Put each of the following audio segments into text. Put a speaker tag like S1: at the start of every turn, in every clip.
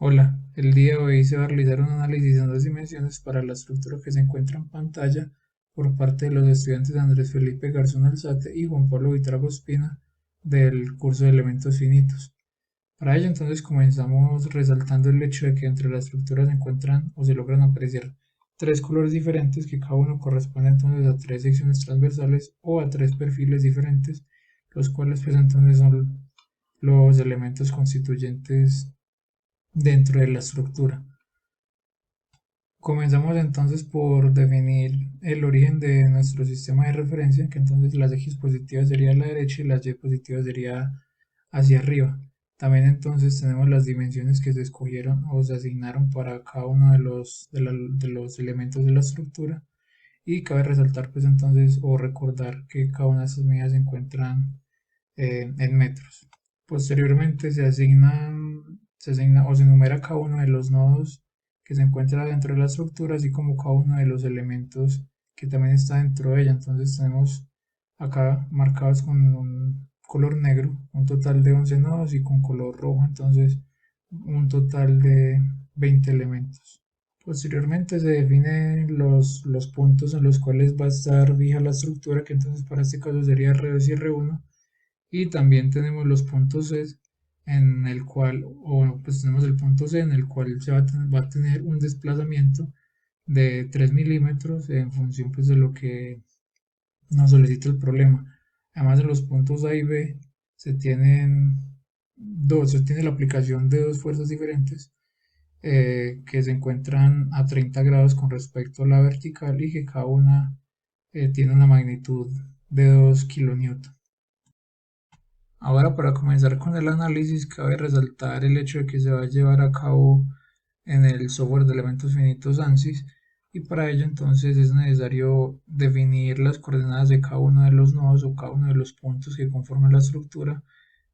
S1: Hola, el día de hoy se va a realizar un análisis en dos dimensiones para la estructura que se encuentra en pantalla por parte de los estudiantes Andrés Felipe Garzón Alzate y Juan Pablo Vitrago Espina del curso de elementos finitos. Para ello entonces comenzamos resaltando el hecho de que entre las estructuras se encuentran o se logran apreciar tres colores diferentes que cada uno corresponde entonces a tres secciones transversales o a tres perfiles diferentes, los cuales pues entonces son los elementos constituyentes dentro de la estructura. Comenzamos entonces por definir el origen de nuestro sistema de referencia, que entonces las X positivas sería a la derecha y las Y positivas sería hacia arriba. También entonces tenemos las dimensiones que se escogieron o se asignaron para cada uno de los elementos de la estructura. Y cabe resaltar pues entonces o recordar que cada una de estas medidas se encuentran en metros. Posteriormente se asigna o se enumera cada uno de los nodos que se encuentra dentro de la estructura, así como cada uno de los elementos que también está dentro de ella. Entonces tenemos acá marcados con un color negro un total de 11 nodos y con color rojo entonces un total de 20 elementos. Posteriormente se definen los puntos en los cuales va a estar fija la estructura, que entonces para este caso sería R2 y R1, y también tenemos los puntos C en el cual, o pues tenemos el punto C en el cual va a tener un desplazamiento de 3 milímetros en función pues de lo que nos solicita el problema. Además de los puntos A y B se tiene la aplicación de dos fuerzas diferentes que se encuentran a 30 grados con respecto a la vertical y que cada una tiene una magnitud de 2 kilonewton. Ahora, para comenzar con el análisis, cabe resaltar el hecho de que se va a llevar a cabo en el software de elementos finitos ANSYS, y para ello entonces es necesario definir las coordenadas de cada uno de los nodos o cada uno de los puntos que conforman la estructura,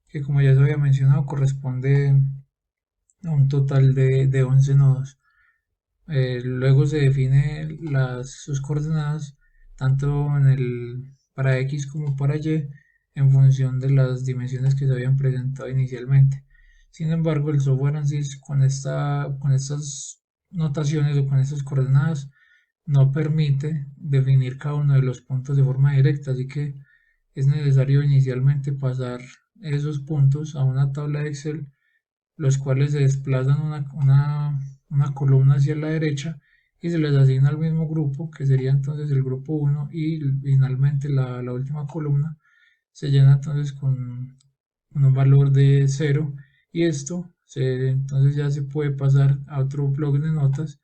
S1: que como ya se había mencionado corresponde a un total de 11 nodos. Luego se define sus coordenadas tanto para X como para Y en función de las dimensiones que se habían presentado inicialmente. Sin embargo, el software ANSYS con estas notaciones o con estas coordenadas no permite definir cada uno de los puntos de forma directa, así que es necesario inicialmente pasar esos puntos a una tabla de Excel, los cuales se desplazan una columna hacia la derecha y se les asigna al mismo grupo, que sería entonces el grupo 1, y finalmente la última columna se llena entonces con un valor de 0, y entonces ya se puede pasar a otro bloque de notas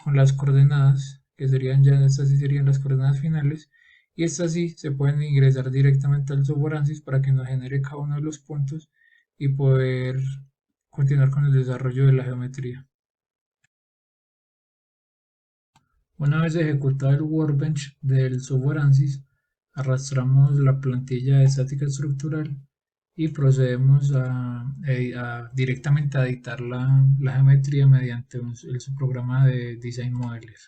S1: con las coordenadas, que serían ya estas sí serían las coordenadas finales, y estas sí se pueden ingresar directamente al software ANSYS para que nos genere cada uno de los puntos y poder continuar con el desarrollo de la geometría. Una vez ejecutado el workbench del software ANSYS, arrastramos la plantilla de estática estructural y procedemos directamente a editar la geometría mediante el subprograma de Design Modeler.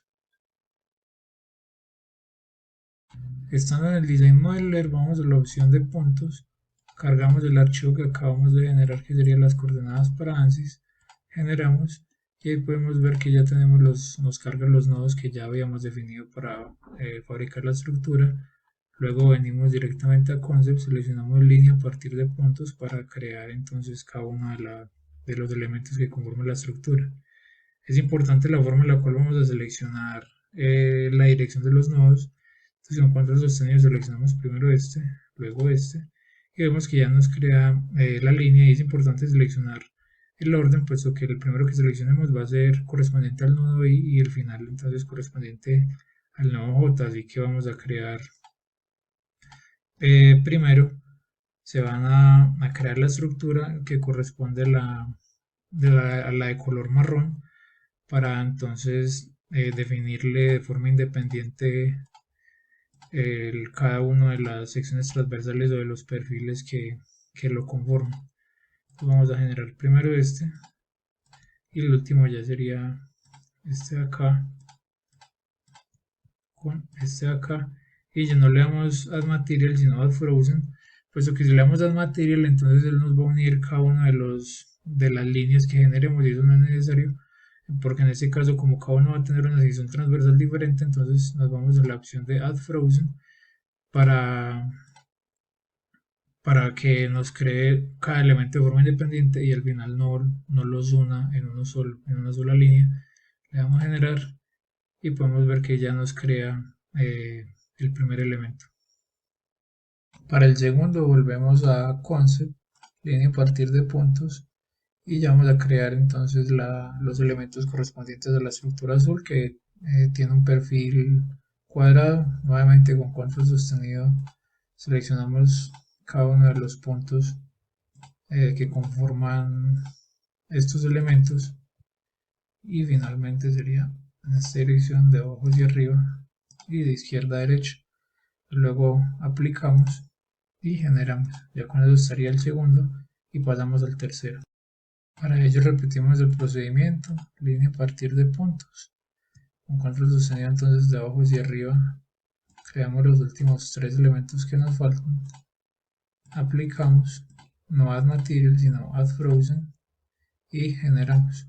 S1: Estando en el Design Modeler, vamos a la opción de puntos, cargamos el archivo que acabamos de generar, que serían las coordenadas para ANSYS, generamos, y ahí podemos ver que ya nos carga los nodos que ya habíamos definido para fabricar la estructura. Luego venimos directamente a Concept, seleccionamos línea a partir de puntos para crear entonces cada uno de los elementos que conforman la estructura. Es importante la forma en la cual vamos a seleccionar la dirección de los nodos. Entonces, en cuanto a sostenido, seleccionamos primero luego y vemos que ya nos crea la línea, y es importante seleccionar el orden, puesto que el primero que seleccionemos va a ser correspondiente al nodo I y el final entonces correspondiente al nodo J, así que vamos a crear primero, se van a crear la estructura que corresponde a la de color marrón, para entonces definirle de forma independiente cada una de las secciones transversales o de los perfiles que lo conforman. Entonces vamos a generar primero y el último ya sería este de acá con este de acá, y ya no le damos add material sino add frozen, puesto que si le damos add material entonces él nos va a unir cada uno de las líneas que generemos, y eso no es necesario, porque en este caso, como cada uno va a tener una sección transversal diferente, entonces nos vamos a la opción de Add Frozen para, para que nos cree cada elemento de forma independiente y al final no los una en, en una sola línea. Le damos a generar y podemos ver que ya nos crea el primer elemento. Para el segundo volvemos a Concept, línea a partir de puntos, y ya vamos a crear entonces los elementos correspondientes a la estructura azul, que tiene un perfil cuadrado. Nuevamente con control sostenido seleccionamos cada uno de los puntos que conforman estos elementos, y finalmente sería en esta dirección de abajo hacia arriba y de izquierda a derecha. Luego aplicamos y generamos. Ya con eso estaría el segundo y pasamos al tercero. Para ello repetimos el procedimiento, línea a partir de puntos. Con control sostenido entonces de abajo hacia arriba creamos los últimos tres elementos que nos faltan. Aplicamos, no add material sino add frozen, y generamos.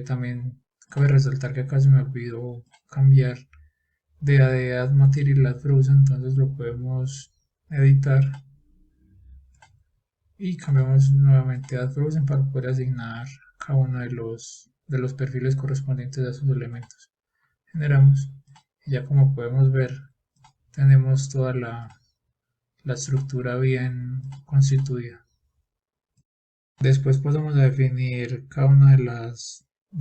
S1: También cabe resaltar que acá se me olvidó cambiar de add material a add frozen, entonces lo podemos editar y cambiamos nuevamente a Frozen para poder asignar cada uno de los perfiles correspondientes a esos elementos. Generamos y ya como podemos ver tenemos toda la estructura bien constituida. Después pasamos a definir cada uno de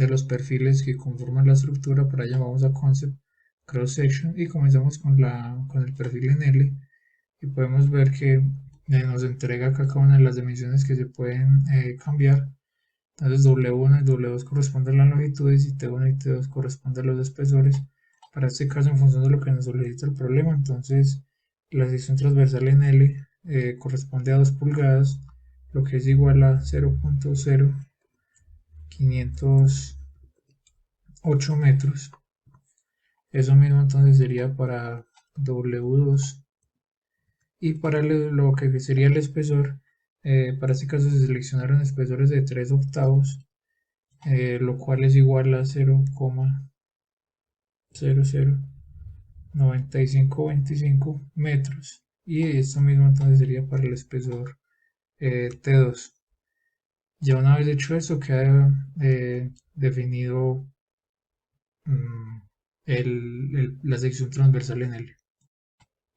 S1: los perfiles que conforman la estructura. Para ello vamos a Concept, Cross Section, y comenzamos con el perfil en L, y podemos ver que nos entrega acá cada una de las dimensiones que se pueden cambiar. Entonces W1 y W2 corresponden a las longitudes y T1 y T2 corresponden a los espesores. Para este caso, en función de lo que nos solicita el problema, entonces la sección transversal en L corresponde a 2 pulgadas, lo que es igual a 0.0508 metros. Eso mismo entonces sería para W2. Y para lo que sería el espesor, para este caso se seleccionaron espesores de 3 octavos, lo cual es igual a 0,009525 metros. Y esto mismo entonces sería para el espesor T2. Ya una vez hecho esto, queda definido la sección transversal en L.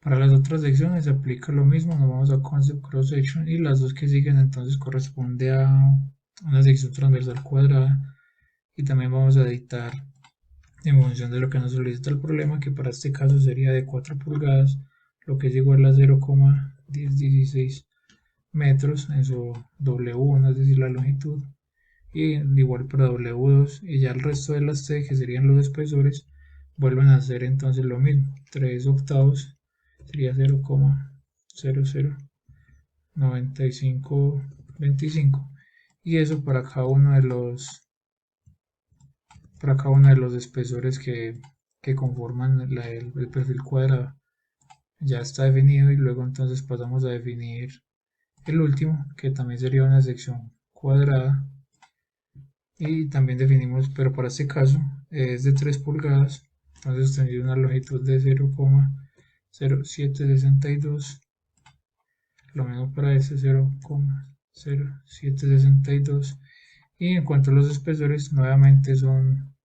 S1: Para las otras secciones se aplica lo mismo, nos vamos a Concept Cross Section, y las dos que siguen entonces corresponde a una sección transversal cuadrada, y también vamos a editar en función de lo que nos solicita el problema, que para este caso sería de 4 pulgadas, lo que es igual a 0,1016 metros en su W1, es decir la longitud, y igual para W2, y ya el resto de las T, que serían los espesores, vuelven a hacer entonces lo mismo, 3 octavos sería 0,009525, y eso para cada uno de los espesores que conforman el perfil cuadrado. Ya está definido, y luego entonces pasamos a definir el último, que también sería una sección cuadrada, y también definimos, pero para este caso es de 3 pulgadas, entonces tendría una longitud de 0,0762, lo mismo para este 0,0762, y en cuanto a los espesores nuevamente son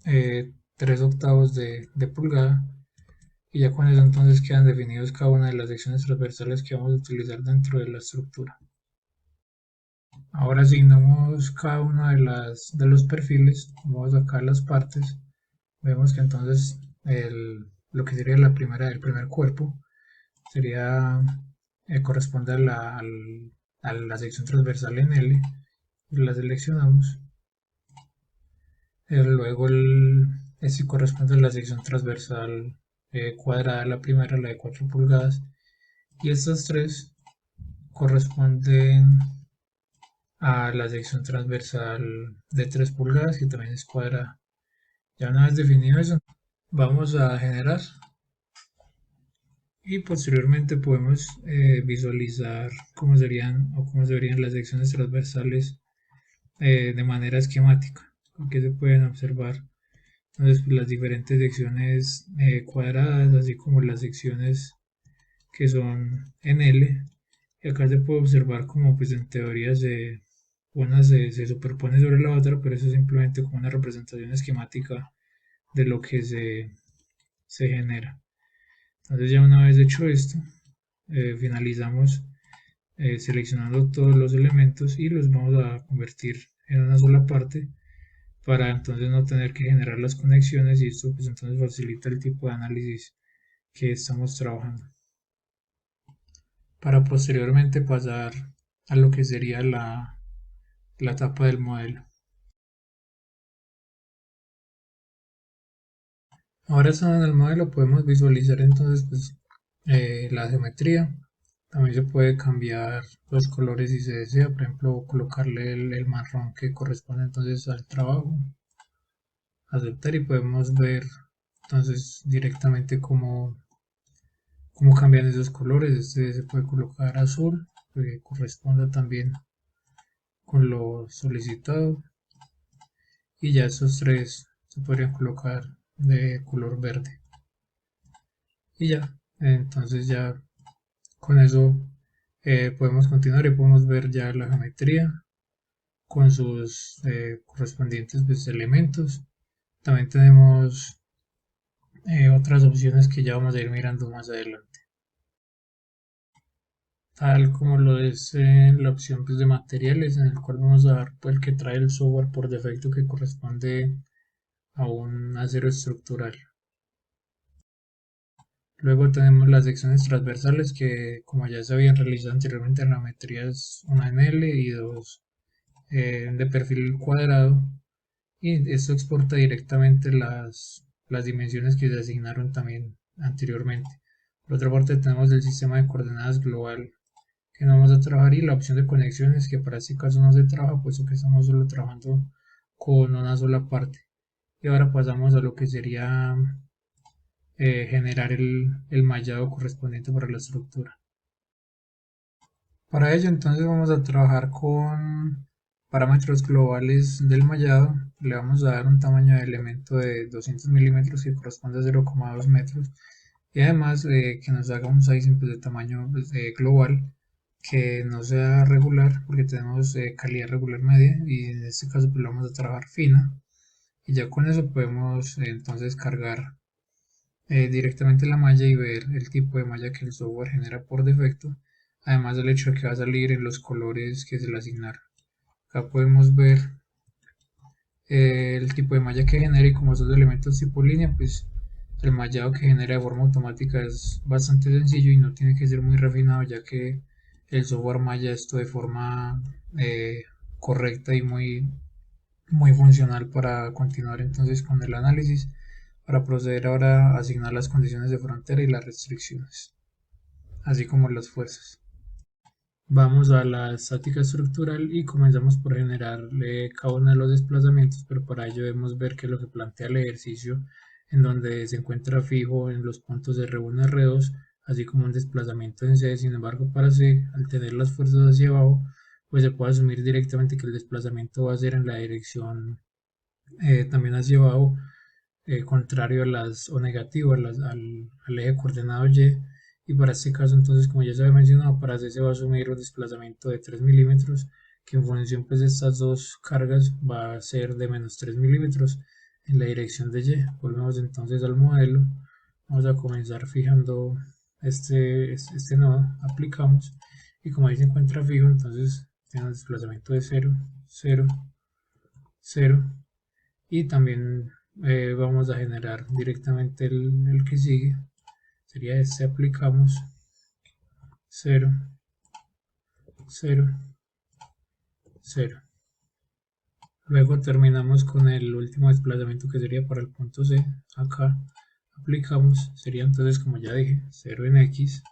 S1: 3 octavos de pulgada, y ya con eso entonces quedan definidos cada una de las secciones transversales que vamos a utilizar dentro de la estructura. Ahora asignamos cada uno de los perfiles, vamos acá a las partes, vemos que entonces lo que sería el primer cuerpo sería corresponde a la sección transversal en L, y la seleccionamos. Luego este corresponde a la sección transversal cuadrada, la primera, la de 4 pulgadas, y estas tres corresponden a la sección transversal de 3 pulgadas, que también es cuadrada. Ya una vez definido eso, vamos a generar, y posteriormente podemos visualizar cómo serían o cómo se verían las secciones transversales de manera esquemática. Aquí se pueden observar entonces pues, las diferentes secciones cuadradas, así como las secciones que son en L. Y acá se puede observar como pues en teoría una se superpone sobre la otra, pero eso es simplemente como una representación esquemática de lo que se genera. Entonces ya una vez hecho esto, finalizamos seleccionando todos los elementos y los vamos a convertir en una sola parte para entonces no tener que generar las conexiones y esto pues entonces facilita el tipo de análisis que estamos trabajando para posteriormente pasar a lo que sería la etapa del modelo. Ahora estando en el modelo podemos visualizar entonces pues, la geometría. También se puede cambiar los colores si se desea, por ejemplo colocarle el marrón que corresponde entonces al trabajo, aceptar y podemos ver entonces directamente cómo cambian esos colores. Este se puede colocar azul que corresponda también con lo solicitado y ya estos tres se podrían colocar de color verde y ya entonces ya con eso podemos continuar y podemos ver ya la geometría con sus correspondientes pues, elementos. También tenemos otras opciones que ya vamos a ir mirando más adelante, tal como lo es en la opción pues, de materiales, en el cual vamos a dar pues, el que trae el software por defecto que corresponde a un acero estructural. Luego tenemos las secciones transversales que como ya se habían realizado anteriormente en la geometría es una en L y dos de perfil cuadrado y esto exporta directamente las dimensiones que se asignaron también anteriormente. Por otra parte tenemos el sistema de coordenadas global que no vamos a trabajar y la opción de conexiones que para este caso no se trabaja puesto que estamos solo trabajando con una sola parte. Y ahora pasamos a lo que sería generar el mallado correspondiente para la estructura. Para ello entonces vamos a trabajar con parámetros globales del mallado. Le vamos a dar un tamaño de elemento de 200 milímetros que corresponde a 0,2 metros y además que nos haga un sizing pues, de tamaño pues, global que no sea regular porque tenemos calidad regular media y en este caso pues, lo vamos a trabajar fina y ya con eso podemos entonces cargar directamente la malla y ver el tipo de malla que el software genera por defecto, además del hecho de que va a salir en los colores que se le asignaron. Acá podemos ver el tipo de malla que genera y como son elementos tipo línea, pues el mallado que genera de forma automática es bastante sencillo y no tiene que ser muy refinado ya que el software malla esto de forma correcta y muy funcional para continuar entonces con el análisis para proceder ahora a asignar las condiciones de frontera y las restricciones, así como las fuerzas. Vamos a la estática estructural y comenzamos por generarle cada uno de los desplazamientos, pero para ello debemos ver qué es lo que plantea el ejercicio, en donde se encuentra fijo en los puntos R1 y R2, así como un desplazamiento en C. Sin embargo, para C, al tener las fuerzas hacia abajo, pues se puede asumir directamente que el desplazamiento va a ser en la dirección también hacia abajo, contrario a o negativo al eje coordenado Y. Y para este caso, entonces, como ya se había mencionado, para C se va a asumir un desplazamiento de 3 milímetros, que en función pues, de estas dos cargas va a ser de menos 3 milímetros en la dirección de Y. Volvemos entonces al modelo. Vamos a comenzar fijando este nodo, aplicamos y como ahí se encuentra fijo, entonces tiene un desplazamiento de 0, 0, 0 y también vamos a generar directamente el que sigue, sería este, aplicamos 0, 0, 0. Luego terminamos con el último desplazamiento que sería para el punto C. Acá aplicamos, sería entonces como ya dije, 0 en X,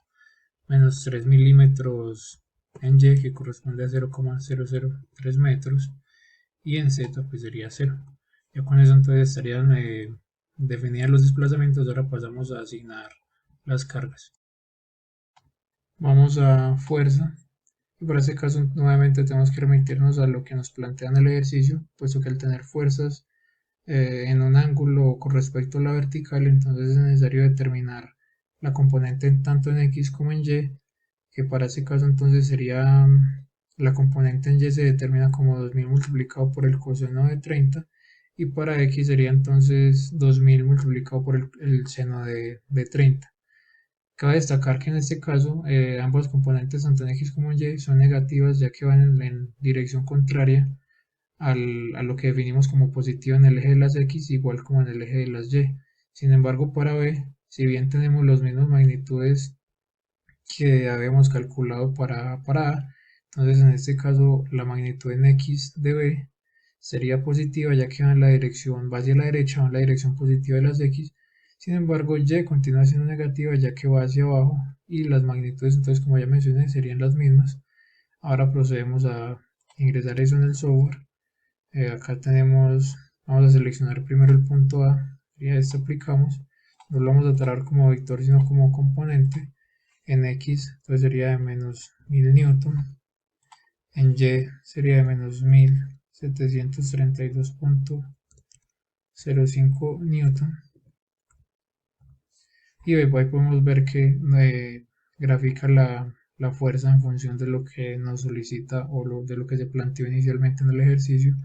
S1: menos 3 milímetros en Y que corresponde a 0,003 metros y en Z pues sería 0. Ya con eso entonces estarían definidas los desplazamientos. Ahora pasamos a asignar las cargas. Vamos a fuerza. Y para este caso nuevamente tenemos que remitirnos a lo que nos plantea en el ejercicio, puesto que al tener fuerzas en un ángulo con respecto a la vertical, entonces es necesario determinar la componente tanto en X como en Y, que para este caso entonces sería la componente en Y se determina como 2000 multiplicado por el coseno de 30 y para X sería entonces 2000 multiplicado por el seno de 30. Cabe destacar que en este caso ambos componentes tanto en X como en Y son negativas ya que van en dirección contraria a lo que definimos como positivo en el eje de las X igual como en el eje de las Y. Sin embargo, para B, si bien tenemos las mismas magnitudes que habíamos calculado para A, entonces en este caso la magnitud en X de B sería positiva ya que va en la dirección, va hacia la derecha, va en la dirección positiva de las X. Sin embargo, Y continúa siendo negativa ya que va hacia abajo y las magnitudes, entonces como ya mencioné, serían las mismas. Ahora procedemos a ingresar eso en el software. Acá tenemos, vamos a seleccionar primero el punto A, y a este aplicamos, no lo vamos a tratar como vector sino como componente, en X entonces sería de menos 1000 newton, en Y sería de menos 1732.05 newton, y ahí podemos ver que grafica la fuerza en función de lo que nos solicita o de lo que se planteó inicialmente en el ejercicio.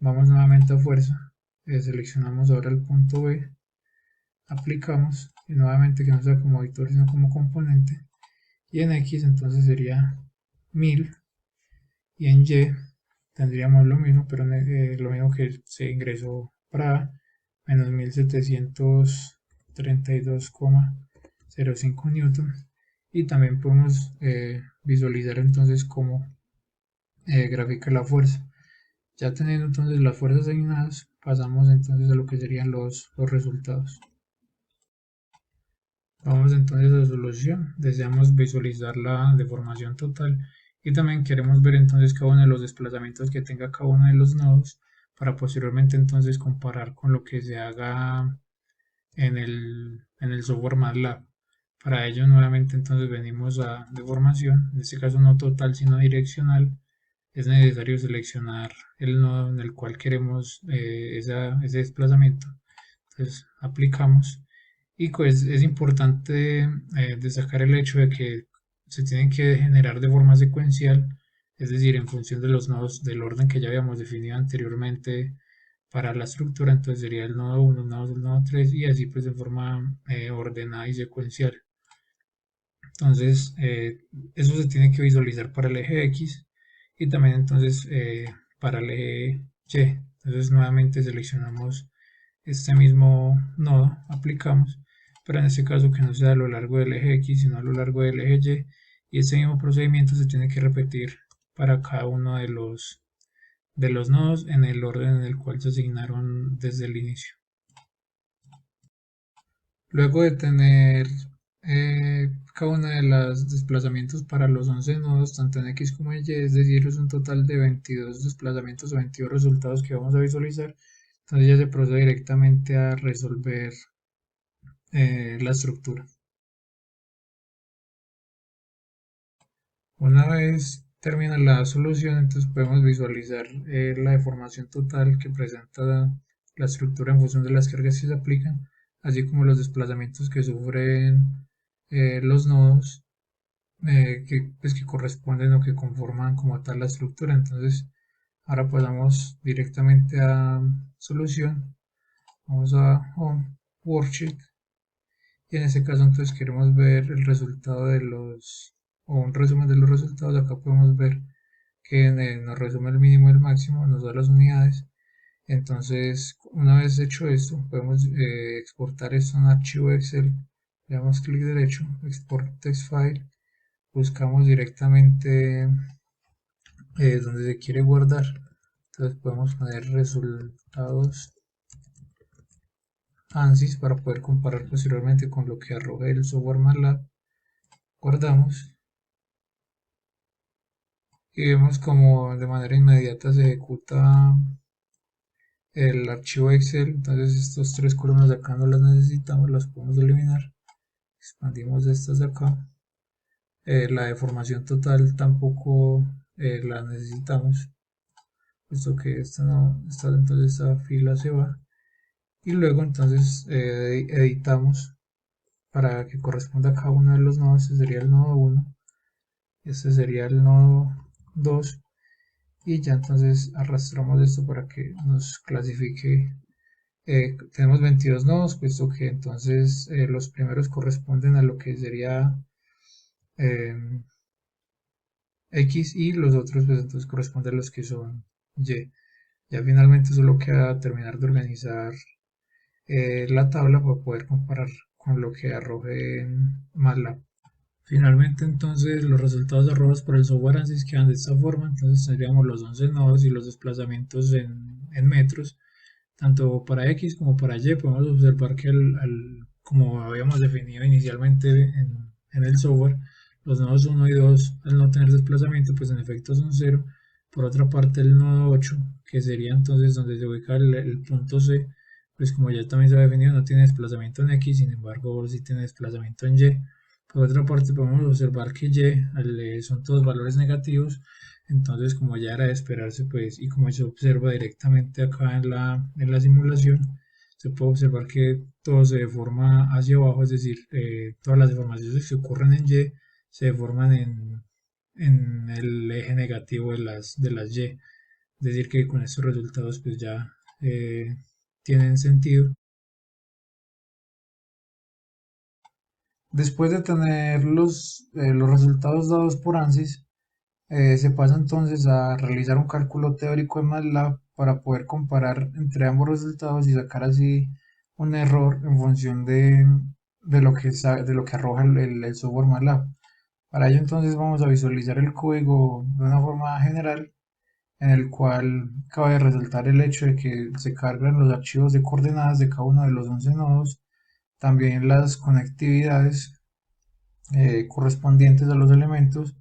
S1: Vamos nuevamente a fuerza, seleccionamos ahora el punto B, aplicamos y nuevamente que no sea como vector sino como componente, y en X entonces sería 1000 y en Y tendríamos lo mismo, pero lo mismo que se ingresó para A, menos 1732,05 newton, y también podemos visualizar entonces cómo grafica la fuerza. Ya teniendo entonces las fuerzas asignadas, pasamos entonces a lo que serían los resultados. Vamos entonces a solución. Deseamos visualizar la deformación total y también queremos ver entonces cada uno de los desplazamientos que tenga cada uno de los nodos para posteriormente entonces comparar con lo que se haga en el software MATLAB. Para ello nuevamente entonces venimos a deformación, en este caso no total sino direccional. Es necesario seleccionar el nodo en el cual queremos ese desplazamiento. Entonces aplicamos y pues es importante destacar el hecho de que se tienen que generar de forma secuencial, es decir, en función de los nodos del orden que ya habíamos definido anteriormente para la estructura, entonces sería el nodo 1, el nodo 2, el nodo 3 y así pues de forma ordenada y secuencial. Entonces eso se tiene que visualizar para el eje X y también entonces para el eje Y. Entonces nuevamente seleccionamos este mismo nodo, aplicamos, pero en este caso que no sea a lo largo del eje X, sino a lo largo del eje Y, y este mismo procedimiento se tiene que repetir para cada uno de los nodos en el orden en el cual se asignaron desde el inicio. Luego de tener cada uno de los desplazamientos para los 11 nodos, tanto en X como en Y, es decir, es un total de 22 desplazamientos o 22 resultados que vamos a visualizar, entonces ya se procede directamente a resolver la estructura. Una vez termina la solución, entonces podemos visualizar la deformación total que presenta la estructura en función de las cargas que se aplican, así como los desplazamientos que sufren los nodos que corresponden o que conforman como tal la estructura. Entonces, ahora pasamos directamente a solución, vamos a Home, Worksheet, y en este caso entonces queremos ver el resultado o un resumen de los resultados. Acá podemos ver que nos resume el mínimo y el máximo, nos da las unidades. Entonces, una vez hecho esto, podemos exportar esto en archivo Excel. Le damos clic derecho, Export Text File, buscamos directamente donde se quiere guardar. Entonces podemos poner resultados ANSYS para poder comparar posteriormente con lo que arroje el software MATLAB. Guardamos y vemos como de manera inmediata se ejecuta el archivo Excel. Entonces estos tres columnas de acá no las necesitamos, las podemos eliminar. Expandimos estas de acá, La deformación total tampoco la necesitamos, puesto que entonces esta fila se va. Y luego entonces editamos para que corresponda a cada uno de los nodos. Este sería el nodo 1, este sería el nodo 2, y ya entonces arrastramos esto para que nos clasifique. Tenemos 22 nodos, puesto que entonces los primeros corresponden a lo que sería eh, X, y los otros pues entonces corresponden a los que son Y. Ya finalmente solo queda terminar de organizar la tabla para poder comparar con lo que arroje en MATLAB. Finalmente entonces los resultados arrojados por el software ANSYS quedan de esta forma. Entonces tendríamos los 11 nodos y los desplazamientos en metros, tanto para X como para Y. Podemos observar que como habíamos definido inicialmente en el software, los nodos 1 y 2, al no tener desplazamiento, pues en efecto son 0. Por otra parte, el nodo 8, que sería entonces donde se ubica el punto C, pues como ya también se ha definido, no tiene desplazamiento en X, sin embargo sí tiene desplazamiento en Y. Por otra parte, podemos observar que Y son todos valores negativos. Entonces, como ya era de esperarse, pues, y como se observa directamente acá en la simulación, se puede observar que todo se deforma hacia abajo, es decir, todas las deformaciones que ocurren en Y se deforman en el eje negativo de las Y. Es decir, que con estos resultados, pues ya tienen sentido. Después de tener los resultados dados por ANSYS, se pasa entonces a realizar un cálculo teórico en MATLAB para poder comparar entre ambos resultados y sacar así un error en función de lo que arroja el software MATLAB. Para ello entonces vamos a visualizar el código de una forma general, en el cual cabe resaltar el hecho de que se cargan los archivos de coordenadas de cada uno de los 11 nodos, también las conectividades correspondientes a los elementos,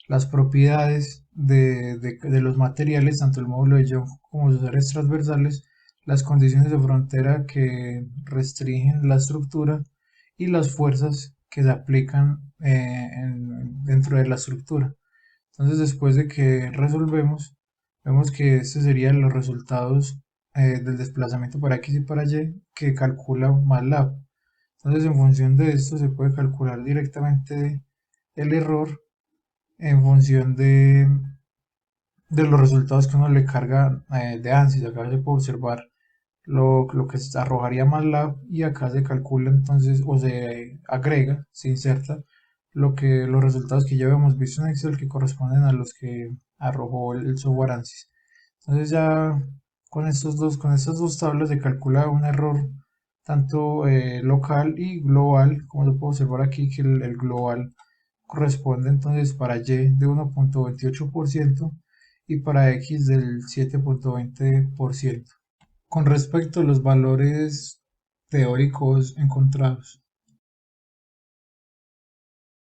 S1: las propiedades de los materiales, tanto el módulo de Young como sus áreas transversales, las condiciones de frontera que restringen la estructura y las fuerzas que se aplican dentro de la estructura. Entonces, después de que resolvemos, vemos que estos serían los resultados del desplazamiento para X y para Y que calcula MATLAB. Entonces, en función de esto, se puede calcular directamente el error en función de los resultados que uno le carga de ANSYS. Acá se puede observar lo que se arrojaría MATLAB, y acá se calcula entonces, o se agrega, se inserta los resultados que ya habíamos visto en Excel, que corresponden a los que arrojó el software ANSYS. Entonces ya con estas dos tablas se calcula un error tanto local y global, como se puede observar aquí que el global corresponde entonces para Y de 1,28% y para X del 7,20%. Con respecto a los valores teóricos encontrados,